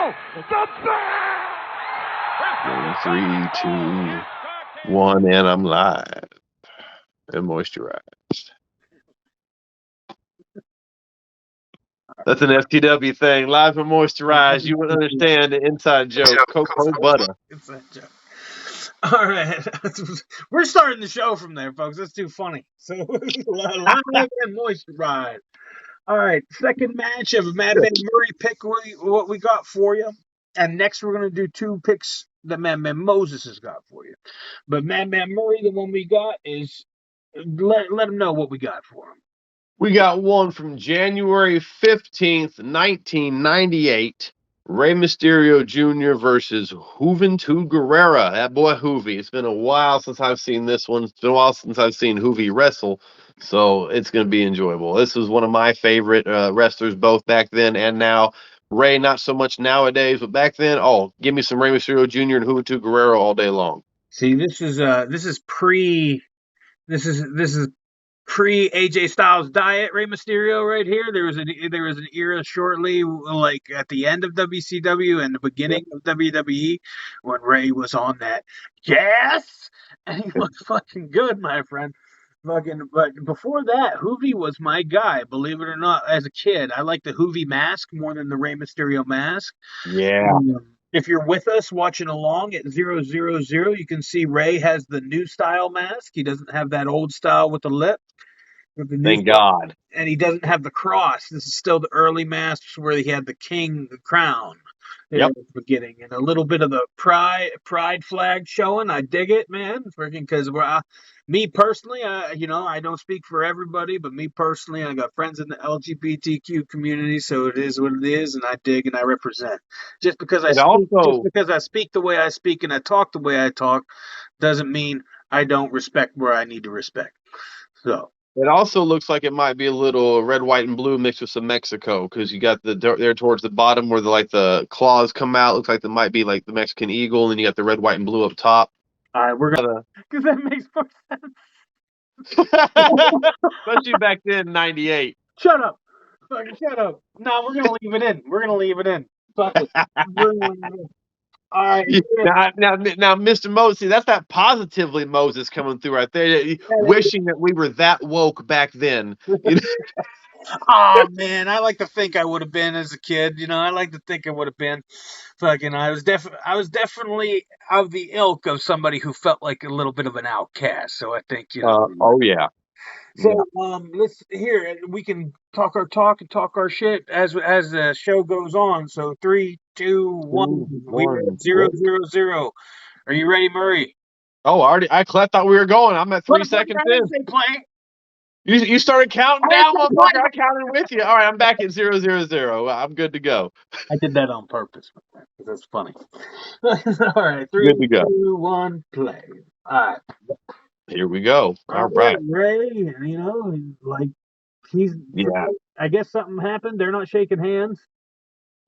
now, the bell! 3, 2, 1, and I'm live and moisturized. That's an FTW thing. Live and moisturized. You would understand the inside joke. Cocoa butter. Inside joke. All right. We're starting the show from there, folks. That's too funny. So, live and moisturized. All right. Second match of Madman Murray pick what we got for you. And next we're going to do two picks that Madman Moses has got for you. But Madman Murray, the one we got is, let him know what we got for him. We got one from January 15th, 1998. Rey Mysterio Jr. versus Juventud Guerrera. That boy Juvi. It's been a while since I've seen this one. It's been a while since I've seen Juvi wrestle. So it's going to be enjoyable. This was one of my favorite wrestlers, both back then and now. Rey, not so much nowadays, but back then, give me some Rey Mysterio Jr. and Juventud Guerrera all day long. See, this is pre AJ Styles diet Rey Mysterio right here. There was an era shortly, like at the end of WCW and the beginning of WWE, when Rey was on that gas, and he was fucking good, my friend. But before that, Juvi was my guy. Believe it or not, as a kid, I liked the Juvi mask more than the Rey Mysterio mask. Yeah. If you're with us watching along at 000, you can see Rey has the new style mask. He doesn't have that old style with the lip. Thank God. And he doesn't have the cross. This is still the early masks where he had the king, the crown. Yep. At the beginning, and a little bit of the pride flag showing. I dig it, man. Freaking, because me personally, I don't speak for everybody, but me personally, I got friends in the LGBTQ community, so it is what it is, and I dig and I represent. Just because I speak the way I speak and I talk the way I talk, doesn't mean I don't respect where I need to respect. So. It also looks like it might be a little red, white, and blue mixed with some Mexico, because you got there towards the bottom where the claws come out. Looks like it might be like the Mexican eagle, and you got the red, white, and blue up top. All right, we're gonna, because that makes more sense. Especially back then, '98. Shut up! Fucking shut up! No, we're gonna leave it in. We're gonna leave it in. Fuck it. All right. Now, Mr. Moses, that's that positively Moses coming through right there, wishing that we were that woke back then. Oh man, I like to think I would have been as a kid. I like to think I would have been. Fucking, I was definitely of the ilk of somebody who felt like a little bit of an outcast. So I think oh yeah. So let's we can talk our talk and talk our shit as the show goes on. So 3, 2, 1. We're at 000. Are you ready, Murray? Oh, I thought we were going. I'm at 3 seconds in. Play. You started counting down, motherfucker. I counted with you. All right, I'm back at 000. I'm good to go. I did that on purpose. That's funny. All right, 3, good to go. 2, 1, play. All right. Here we go. All right. Ray, like he's. Yeah. I guess something happened. They're not shaking hands.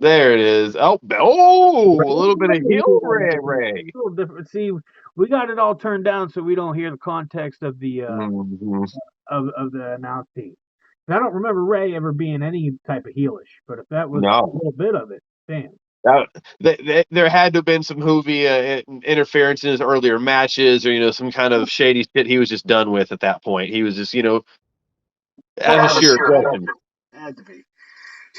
There it is. Oh, a little bit of heel Ray. A little different. See, we got it all turned down so we don't hear the context of the of the announced team. I don't remember Ray ever being any type of heelish, but if that was a little bit of it, damn. There had to have been some Juvi interference in his earlier matches, or some kind of shady shit he was just done with at that point. He was just as a sheer aggression. Had to be.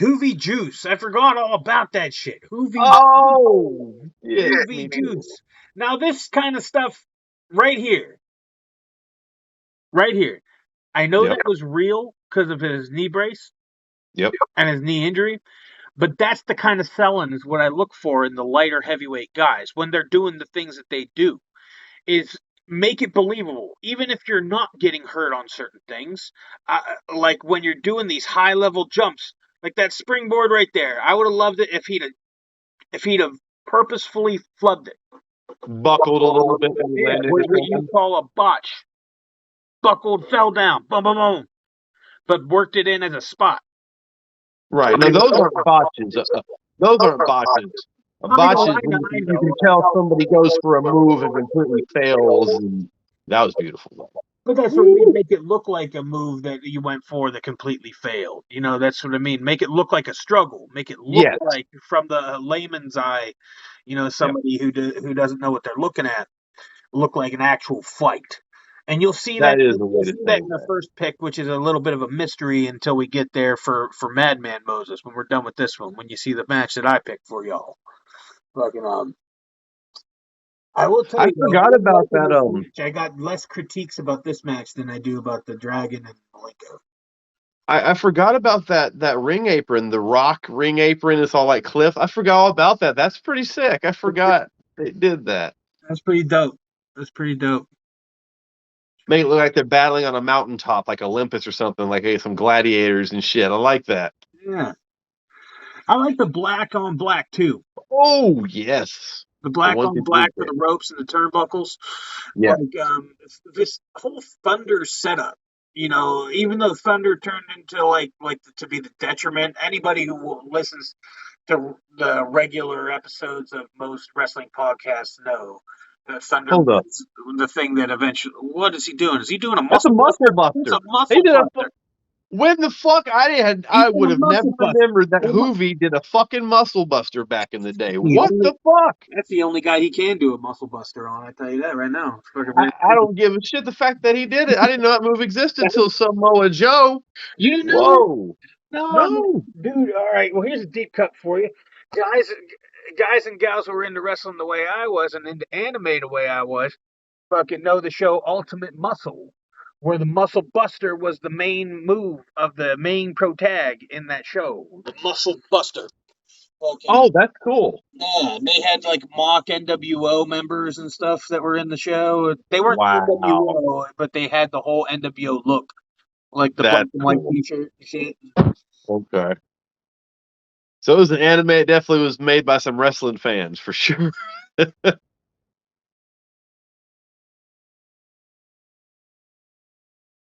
Juvi juice. I forgot all about that shit. Juvi. Oh, yeah. Juvi juice. Now this kind of stuff right here. I know that was real because of his knee brace. Yep. And his knee injury. But that's the kind of selling is what I look for in the lighter heavyweight guys when they're doing the things that they do. Is make it believable, even if you're not getting hurt on certain things. Like when you're doing these high level jumps, like that springboard right there. I would have loved it if he'd have purposefully flubbed it, buckled a little bit, what you call a botch. Buckled, fell down, boom, boom, boom, but worked it in as a spot. Right. Now those aren't botches. Those aren't botches. A botch is you can tell somebody goes for a move and completely fails. And that was beautiful. But that's what I mean. Make it look like a move that you went for that completely failed. You know, that's what I mean. Make it look like a struggle. Make it look Yes. like, from the layman's eye, Yep. somebody who doesn't know what they're looking at, look like an actual fight. And you'll see that That is a you'll way to see that say in the that. first pick, which is a little bit of a mystery until we get there for Madman Moses when we're done with this one. When you see the match that I picked for y'all, fucking I will tell I you though, forgot I'm about liking that. this match. I got less critiques about this match than I do about the Dragon and Malenko. I forgot about that ring apron, the Rock ring apron. It's all like Cliff. I forgot all about that. That's pretty sick. I forgot they did that. That's pretty dope. That's pretty dope. Make it look like they're battling on a mountaintop, like Olympus or something, like hey, some gladiators and shit. I like that. Yeah. I like the black on black too. Oh yes, The the black one on thing black is for there. the ropes and the turnbuckles. Yeah. Like this whole Thunder setup. Even though Thunder turned into like to be the detriment, anybody who listens to the regular episodes of most wrestling podcasts know that Thunder Hold up. was the thing that eventually. What is he doing? Is he doing a That's a muscle muscle buster? It's a buster. He muscle did a buster. when the fuck He's I doing would a have never muscle buster. remembered that Hoovy did a fucking muscle buster back in the day. The What only the fuck? That's the only guy he can do a muscle buster on. I tell you that right now. It's fucking I don't give a shit the fact that he did it. I didn't know that move existed ridiculous. until Samoa Joe. You didn't know that? Whoa. No, No. dude. All right. Well, here's a deep cut for you, guys. Guys and gals who were into wrestling the way I was and into anime the way I was, fucking know the show Ultimate Muscle, where the Muscle Buster was the main move of the main pro tag in that show. The Muscle Buster. Fucking Oh, that's cool. yeah, they had like mock NWO members and stuff that were in the show. They weren't Wow. NWO, but they had the whole NWO look, like the black That's and white cool. T-shirt and shit. Okay. So it was an anime. It definitely was made by some wrestling fans for sure.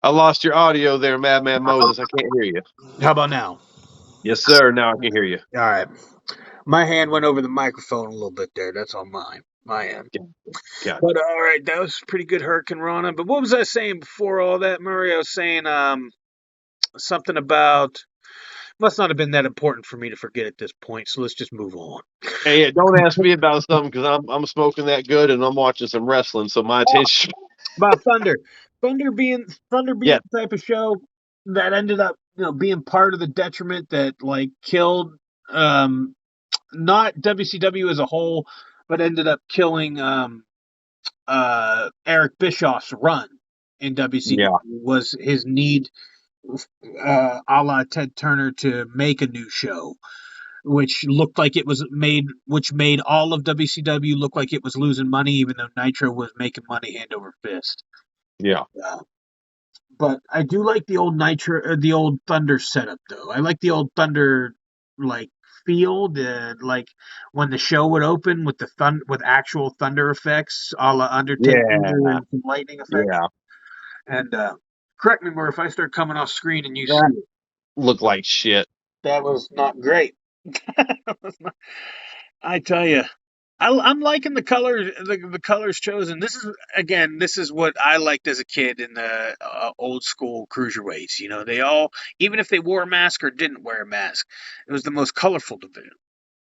I lost your audio there, Madman Moses. I can't hear you. How about now? Yes, sir. Now I can hear you. All right. My hand went over the microphone a little bit there. That's on my end. Gotcha. But all right, that was pretty good, Hurricane Rana. But what was I saying before all that, Murray? I was saying something about must not have been that important for me to forget at this point. So let's just move on. Hey, yeah, don't ask me about something because I'm smoking that good and I'm watching some wrestling, so my attention. About Thunder. Thunder being Yeah. the type of show that ended up, being part of the detriment that like killed not WCW as a whole, but ended up killing Eric Bischoff's run in WCW Yeah. was his need, a la Ted Turner, to make a new show, which looked like it was made, which made all of WCW look like it was losing money, even though Nitro was making money hand over fist. Yeah. Uh, but I do like the old the old Thunder setup though. I like the old Thunder like feel, the like when the show would open with with actual thunder effects, a la Undertaker Yeah. and some lightning effects. Yeah. And correct me, more if I start coming off screen and you see That it. looked like shit. That was not great. I tell you, I'm liking the colors. The colors chosen. This is what I liked as a kid in the old school cruiserweights. They all, even if they wore a mask or didn't wear a mask, it was the most colorful division.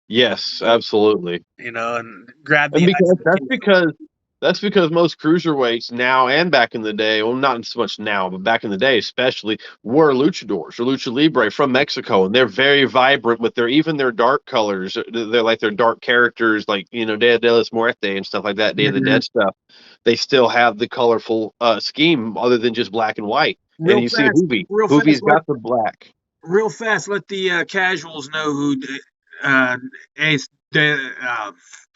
Yes, absolutely. And grab And the eyes because of the kid. that's because most cruiserweights now and back in the day, well, not so much now, but back in the day especially, were luchadors or lucha libre from Mexico, and they're very vibrant with their dark colors. They're like their dark characters, like Dia de los Muertes and stuff like that, Day of the Dead stuff. They still have the colorful scheme other than just black and white. And Real you see fast, Hoovy. real fast. Hoovy's got the black. Real fast. Let the casuals know who uh, is the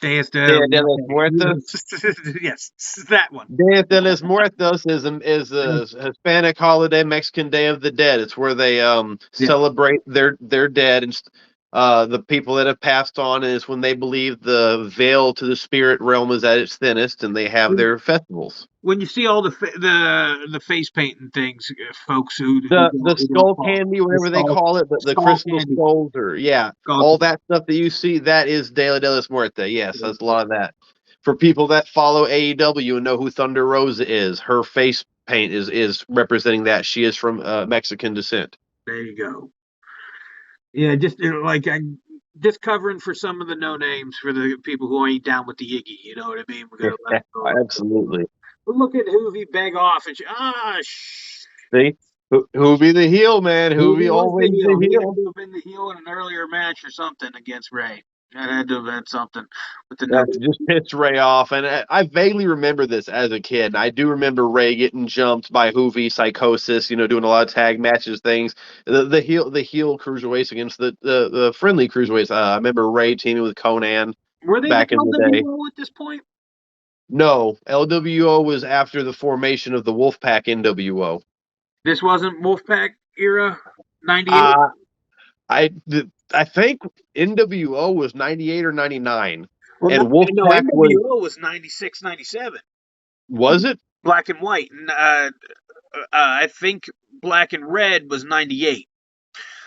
Deus de Dia de los Muertos. yes, that one. Dia de los Muertos is a Hispanic holiday, Mexican Day of the Dead. It's where they Yeah. celebrate their dead and the people that have passed on. And it's when they believe the veil to the spirit realm is at its thinnest, and they have their festivals. When you see all the face painting things, folks The who don't skull follow candy, the whatever they call it, the skull crystal candy, skulls, or yeah, skull all candy. that stuff that you see, that is Dia de los Muertos. Yes, that's a lot of that. For people that follow AEW and know who Thunder Rosa is, her face paint is representing that she is from Mexican descent. There you go. Yeah, just like I just covering for some of the no names for the people who ain't down with the Yiggy. You know what I mean? We gotta let them know. Absolutely. But look at Hoovy beg off and See, who be the heel, man? Who be Hoovy was the always the heel. He had heel? to have been the heel in an earlier match or something against Ray. That had to have had something with the no. That just pissed Ray off, and I vaguely remember this as a kid. I do remember Ray getting jumped by Hoovy, Psychosis, doing a lot of tag matches, things. The heel cruiserweights against the friendly cruiserweights. I remember Ray teaming with Conan Were they the back in the day. LWO at this point? No, LWO was after the formation of the Wolfpack NWO. This wasn't Wolfpack era, 98. Uh, I think NWO was 98 or 99, Well, and no, Wolfpack NWO was 96, 97. was it? Black and white. And, I think black and red was 98.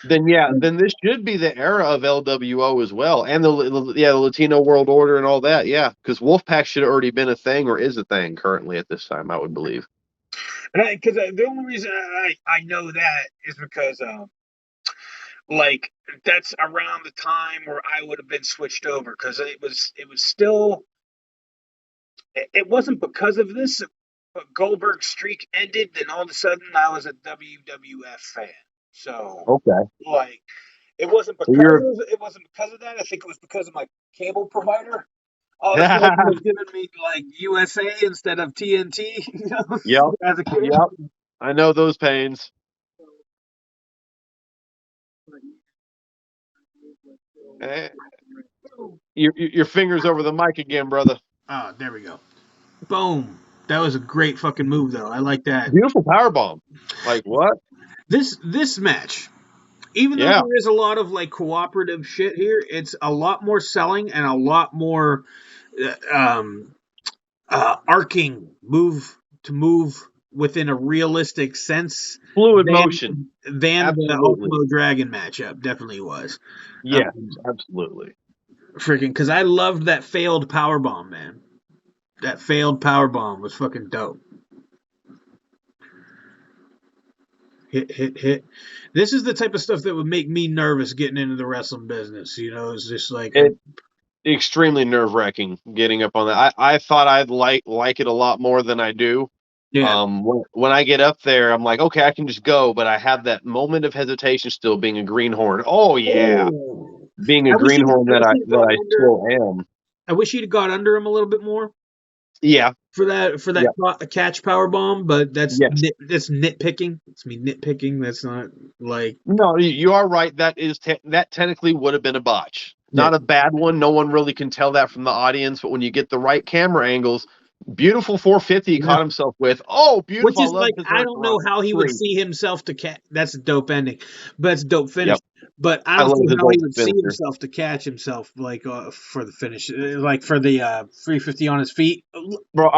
Then yeah, then this should be the era of LWO as well, and the Latino World Order and all that. Yeah, because Wolfpack should have already been a thing or is a thing currently at this time, I would believe. Because the only reason I know that is because like that's around the time where I would have been switched over because it was still it wasn't because of this but Goldberg's streak ended, then all of a sudden I was a WWF fan. So Okay, like so you're it wasn't because of that. I think it was because of my cable provider. All of a sudden was giving me like USA instead of TNT, yep, as a kid. yep. I know those pains. Eh, your fingers over the mic again, brother. Oh, there we go. Boom. That was a great fucking move, though. I like that. Beautiful power bomb. Like what? This match, even though Yeah, there is a lot of like cooperative shit here, it's a lot more selling and a lot more um, arcing move within a realistic sense fluid than motion. the Absolutely. Ultimo Dragon matchup. Definitely was. Yes, absolutely. Freaking because I loved that failed power bomb, man. That failed power bomb was fucking dope. Hit. This is the type of stuff that would make me nervous getting into the wrestling business. It's just like Extremely nerve wracking getting up on that. I thought I'd like it a lot more than I do. yeah. When I get up there, I'm like, okay, I can just go, but I have that moment of hesitation still being a greenhorn. Oh yeah, Oh. being a I wish greenhorn I wish he'd that got I under. still am. I wish he'd got under him a little bit more Yeah, for that yeah, catch power bomb. But yes. that's nitpicking. It's me nitpicking. That's not like No, you are right. That technically would have been a botch. yeah. Not a bad one. No one really can tell that from the audience, but when you get the right camera angles, beautiful 450 he Yeah. caught himself with. Oh, Which beautiful. I is love like his I don't know how he would three. see himself to catch. That's a dope ending, but it's a dope finish. Yep. But I I don't love see his how he old would see finisher. himself to catch himself like for the finish, like for the 350 on his feet. Bro,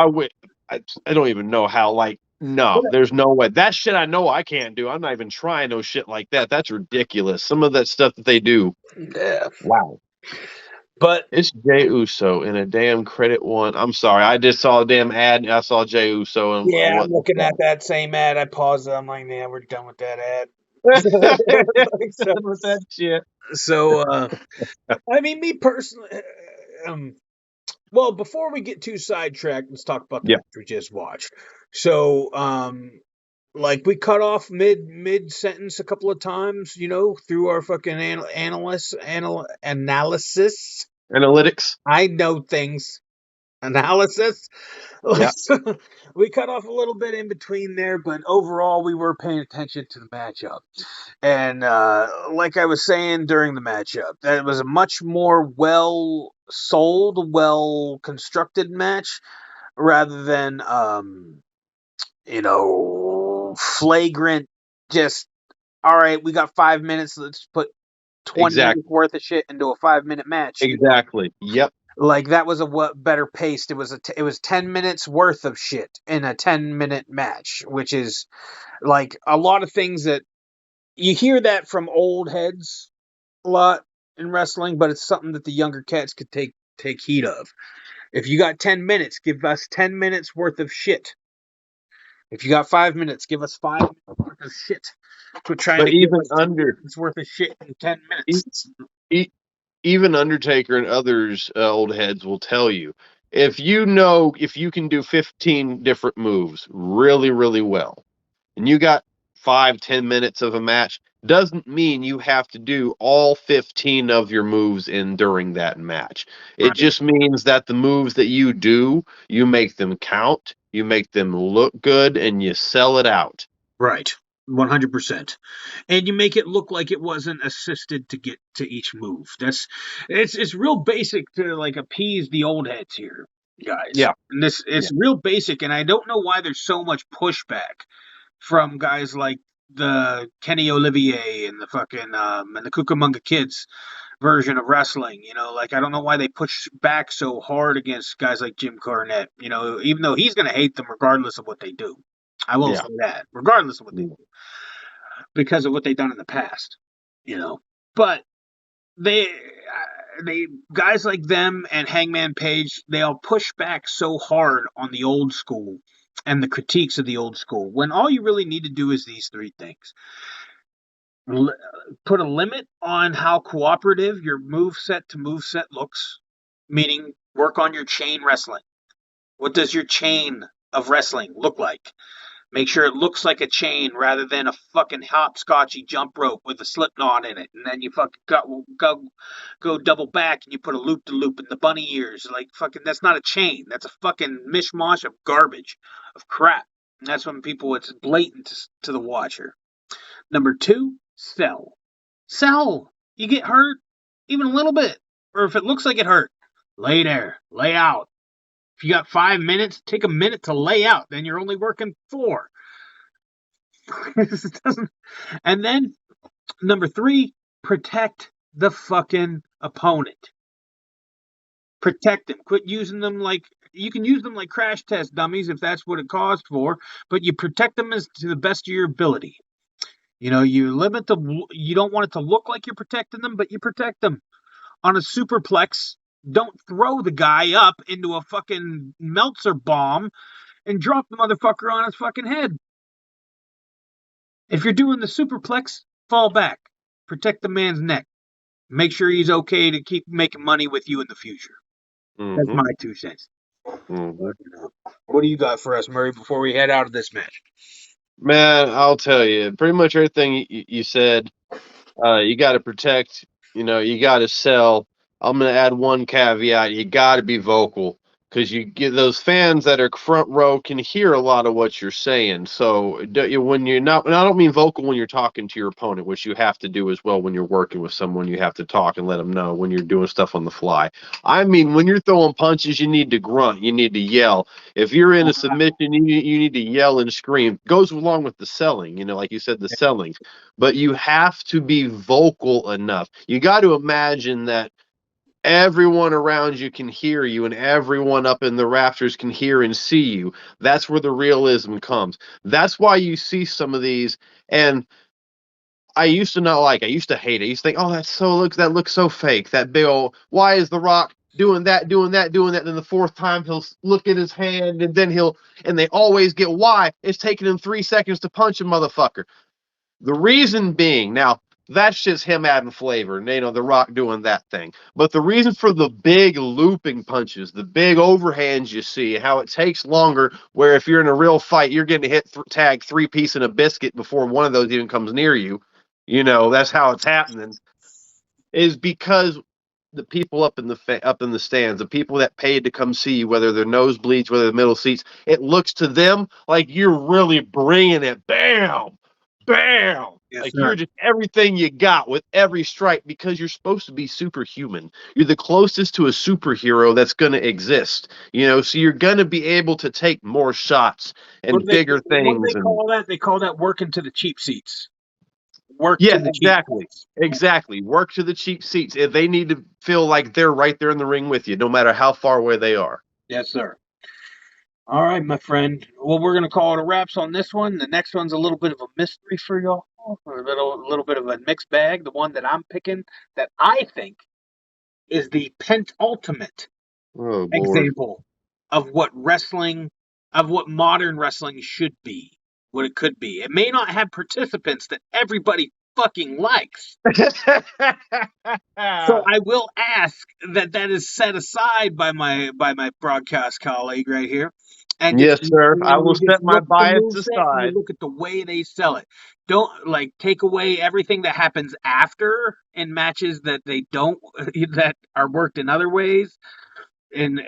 I don't even know how, like, no, there's no way. That shit I know I can't do. I'm not even trying no shit like that. That's ridiculous. Some of that stuff that they do. Yeah, Wow. but It's Jay Uso in a damn credit one. I'm sorry. I just saw a damn ad and I saw Jay Uso and yeah, I'm what the looking at fuck. that same ad. I paused it. I'm like, man, we're done with that ad. Like, so, Done with that shit. so I mean, me personally, um, well, before we get too sidetracked, let's talk about the Yeah. match we just watched. So, like we cut off mid sentence a couple of times, through our fucking analysis. Analytics. I know things. Analysis. Like, Yeah. so we cut off a little bit in between there, but overall we were paying attention to the matchup. And like I was saying during the matchup, that it was a much more well sold, well constructed match rather than flagrant just all right, we got 5 minutes, let's put 20 minutes Exactly. worth of shit into a 5 minute match. Exactly. Yep. Like that was a what better paced. It was 10 minutes worth of shit in a 10-minute match, which is like a lot of things that you hear that from old heads a lot in wrestling, but it's something that the younger cats could take heed of. If you got 10 minutes, give us 10 minutes worth of shit. If you got 5 minutes, give us 5 minutes worth of shit. Quit trying But to give even us 2 under minutes worth of shit in 10 e- minutes. e- even Undertaker and others old heads will tell you, if you can do 15 different moves really really well, and you got 5-10 minutes of a match, doesn't mean you have to do all 15 of your moves in during that match. It Right. just means that the moves that you do, you make them count, you make them look good, and you sell it out. Right. 100%. And you make it look like it wasn't assisted to get to each move. It's real basic to like appease the old heads here, guys. Yeah. And this Yeah. it's real basic, and I don't know why there's so much pushback from guys like the Kenny Olivier and the fucking and the Cucamonga Kids version of wrestling. Like I don't know why they push back so hard against guys like Jim Cornette. Even though he's gonna hate them regardless of what they do. I will Yeah. say that, regardless of what they Mm. do, because of what they've done in the past. But they guys like them and Hangman Page, they all push back so hard on the old school and the critiques of the old school when all you really need to do is these three things. L- Put a limit on how cooperative your move set to move set looks, meaning work on your chain wrestling. What does your chain of wrestling look like? Make sure it looks like a chain rather than a fucking hopscotchy jump rope with a slip knot in it, and then you fucking go double back and you put a loop to loop in the bunny ears. Like fucking, that's not a chain. That's a fucking mishmash of garbage, of crap. And that's when people, it's blatant to the watcher. Number two, sell. Sell. You get hurt, even a little bit, or if it looks like it hurt, lay there, lay out. If you got 5 minutes, take a minute to lay out. Then you're only working four. And then number three, protect the fucking opponent. Protect them. Quit using them like you can use them like crash test dummies if that's what it calls for, but you protect them as to the best of your ability. You limit the. You don't want it to look like you're protecting them, but you protect them on a superplex. Don't throw the guy up into a fucking Meltzer bomb and drop the motherfucker on his fucking head. If you're doing the superplex, fall back. Protect the man's neck. Make sure he's okay to keep making money with you in the future. That's Mm-hmm. my 2 cents. Mm-hmm. What do you got for us, Murray, before we head out of this match? Man, I'll tell you, pretty much everything you said. You got to protect. You got to sell. I'm going to add one caveat. You got to be vocal because you get those fans that are front row can hear a lot of what you're saying. So when you're not, and I don't mean vocal when you're talking to your opponent, which you have to do as well when you're working with someone. You have to talk and let them know when you're doing stuff on the fly. I mean, when you're throwing punches, you need to grunt. You need to yell. If you're in a submission, you need to yell and scream. Goes along with the selling. Like you said, the selling, but you have to be vocal enough. You got to imagine that everyone around you can hear you and everyone up in the rafters can hear and see you. That's where the realism comes. That's why you see some of these. And I used to not like, I used to hate it. I used to think, oh, that looks so fake. That big old, why is The Rock doing that, doing that, doing that? And then the fourth time he'll look at his hand and then and they always get why. It's taking him 3 seconds to punch a motherfucker. The reason being, now that's just him adding flavor, and The Rock doing that thing. But the reason for the big looping punches, the big overhands you see, how it takes longer, where if you're in a real fight, you're getting hit tag 3-piece in a biscuit before one of those even comes near you. That's how it's happening. Is because the people up in the stands, the people that paid to come see you, whether they're nosebleeds, whether they're middle seats, it looks to them like you're really bringing it. Bam, bam. Yes, Like sir. you're just everything you got with every strike because you're supposed to be superhuman. You're the closest to a superhero that's going to exist. So you're going to be able to take more shots and bigger What do they things and call that? They call that working to the cheap seats. Work to yes, the cheap exactly. seats. Exactly. Work to the cheap seats. If they need to feel like they're right there in the ring with you, no matter how far away they are. Yes, sir. All right, my friend. Well, we're gonna call it a wraps on this one. The next one's a little bit of a mystery for y'all, a little bit of a mixed bag. The one that I'm picking, that I think is the penultimate Oh Lord. example of what wrestling of what modern wrestling should be, what it could be. It may not have participants that everybody fucking likes. So I will ask that is set aside by my broadcast colleague right here, and Yes, sir. I will you just set my look at the bias moveset and you aside. look at the way they sell it. Don't like take away everything that happens after in matches that they don't that are worked in other ways and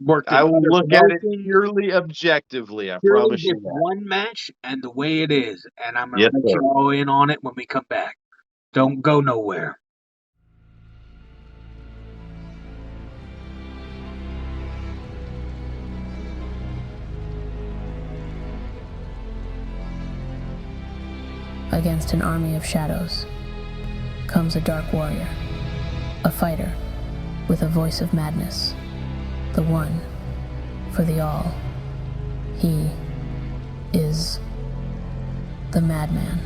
worked in I will other look at it promotions. purely objectively. I Purely promise you just that. one match and the way it is, and I'm gonna Yes, let you sir. all in on it when we come back. Don't go nowhere. Against an army of shadows comes a dark warrior, a fighter with a voice of madness, the one for the all. He is the Madman.